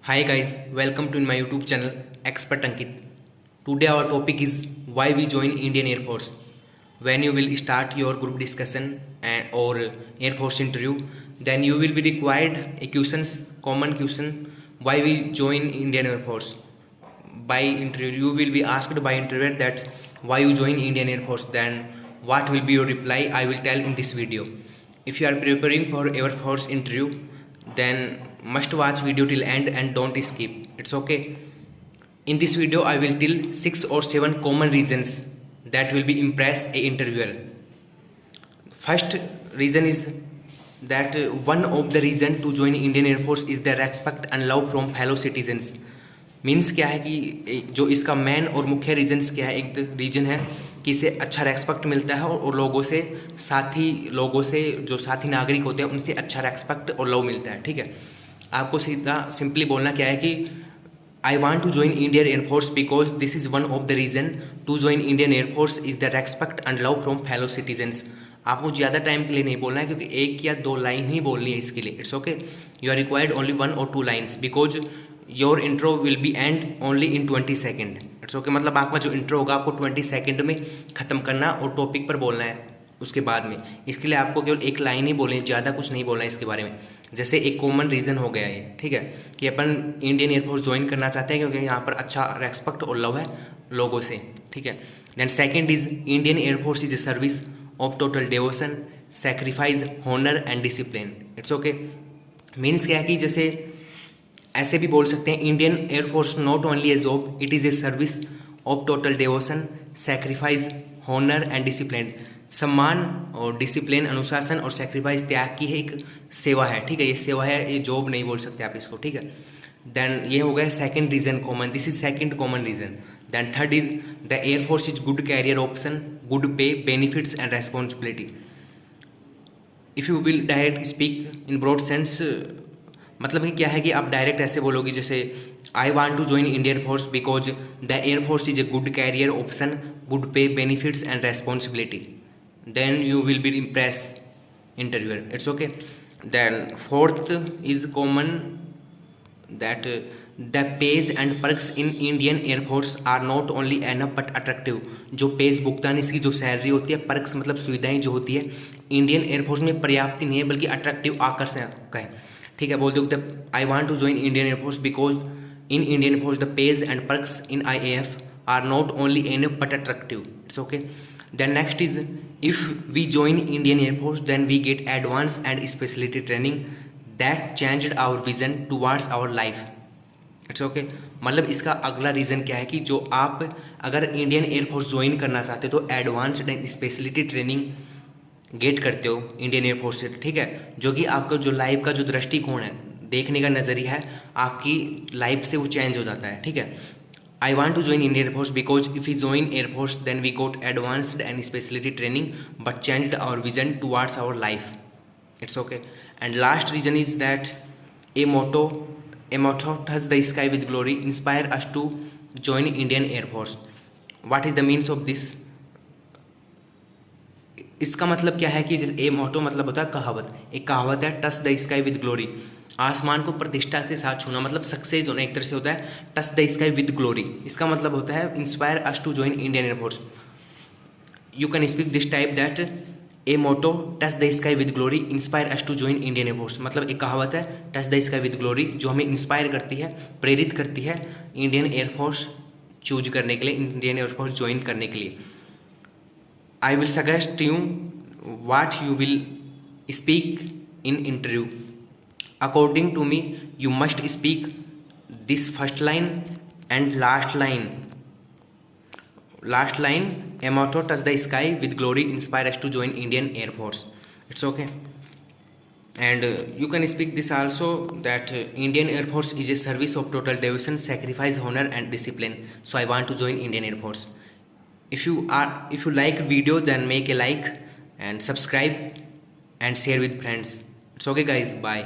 Hi guys, welcome to my YouTube channel Expert Ankit. Today our topic is why we join Indian Air Force. When you will start your group discussion or Air Force interview, then you will be required a questions, common question, why we join Indian Air Force. By interview, you will be asked by interviewer that why you join Indian Air Force. Then what will be your reply? I will tell in this video. If you are preparing for Air Force interview, then must watch video till end and don't skip. It's okay. In this video I will tell 6 or 7 common reasons that will be impress a interviewer. First reason is that one of the reason to join Indian Air Force is the respect and love from fellow citizens. Means क्या है कि जो इसका main और मुख्य regions क्या है, एक रीजन है कि इसे अच्छा रेस्पेक्ट मिलता है और लोगों से जो साथी नागरिक होते हैं उनसे अच्छा रेस्पेक्ट और लव मिलता है। ठीक है, आपको सीधा सिंपली बोलना क्या है कि I want to join Indian air force because this is one of the reason to join Indian air force is the respect and love from fellow citizens. आपको ज़्यादा टाइम के लिए नहीं बोलना है क्योंकि 1 या 2 लाइन ही बोलनी है इसके लिए। It's okay, you are required only 1 or 2 lines because your intro will be and only in 20 second. It's okay, मतलब आपका जो इंट्रो होगा आपको 20 सेकेंड में ख़त्म करना और टॉपिक पर बोलना है उसके बाद में। इसके लिए आपको केवल 1 लाइन ही बोलनी है, ज़्यादा कुछ नहीं बोलना है इसके बारे में। जैसे एक कॉमन रीज़न हो गया ये, ठीक है, कि अपन इंडियन एयरफोर्स ज्वाइन करना चाहते हैं क्योंकि यहाँ पर अच्छा रेस्पेक्ट और लव है लोगों से। ठीक है, then second is Indian air force is a service of total devotion, sacrifice, honour and discipline. It's okay, means क्या है कि जैसे ऐसे भी बोल सकते हैं Indian air force not only a job, it is a service of total devotion, sacrifice, honour and discipline. सम्मान और डिसिप्लिन, अनुशासन और सेक्रीफाइस, त्याग की है एक सेवा है। ठीक है, ये सेवा है, ये जॉब नहीं बोल सकते आप इसको। ठीक है, देन ये हो गया second reason common, this is second common reason. Then third is the air force is good career option, good pay, benefits and responsibility. If you will direct speak in broad sense, मतलब कि क्या है कि आप direct ऐसे बोलोगे जैसे I want to join Indian force because the air force is a good career option, good pay, benefits and responsibility, then you will be impress interviewer. It's okay. Then fourth is common that the pays and perks in Indian Air Force are not only enough but attractive. जो page भुगतान इसकी जो salary होती है, perks मतलब सुविधाएं जो होती है इंडियन एयरफोर्स में पर्याप्त नहीं है बल्कि अट्रैक्टिव, आकर्षक है। ठीक है, बोल दो I want to join Indian air force because in Indian air force the pays and perks in IAF are not only enough but attractive. It's okay. Then next is if we join Indian Air Force then we get advanced and specialty training that changed our vision towards our life. It's okay, मतलब इसका अगला reason क्या है कि जो आप अगर Indian air force join करना चाहते हो तो advanced and speciality training get करते हो इंडियन एयर फोर्स से। ठीक है, जो कि आपका जो लाइफ का जो दृष्टिकोण है, देखने का नज़रिया है, आपकी लाइफ से वो चेंज हो जाता है। ठीक है, I want to join Indian Air Force because if we join Air Force then we got advanced and specialty training but changed our vision towards our life. It's okay. And last reason is that a motto touch the sky with glory inspire us to join Indian Air Force. What is the means of this? इसका मतलब क्या है कि ए मोटो मतलब होता है कहावत, एक कहावत है touch the sky with glory, आसमान को प्रतिष्ठा के साथ छूना, मतलब सक्सेस होना एक तरह से होता है touch the sky with glory. इसका मतलब होता है inspire us to join Indian air force. You can speak this type that a motto touch the sky with glory inspire us to join Indian air force. मतलब एक कहावत है touch the sky with glory जो हमें इंस्पायर करती है, प्रेरित करती है इंडियन एयरफोर्स चूज करने के लिए, इंडियन एयरफोर्स ज्वाइन करने के लिए। I will suggest you what you will speak in interview. According to me, you must speak this first line and last line. Last line, a motto touch the sky with glory inspire us to join Indian Air Force. It's okay. And you can speak this also that Indian Air Force is a service of total devotion, sacrifice, honor and discipline. So I want to join Indian Air Force. If you like video then make a like and subscribe and share with friends. It's okay guys, bye.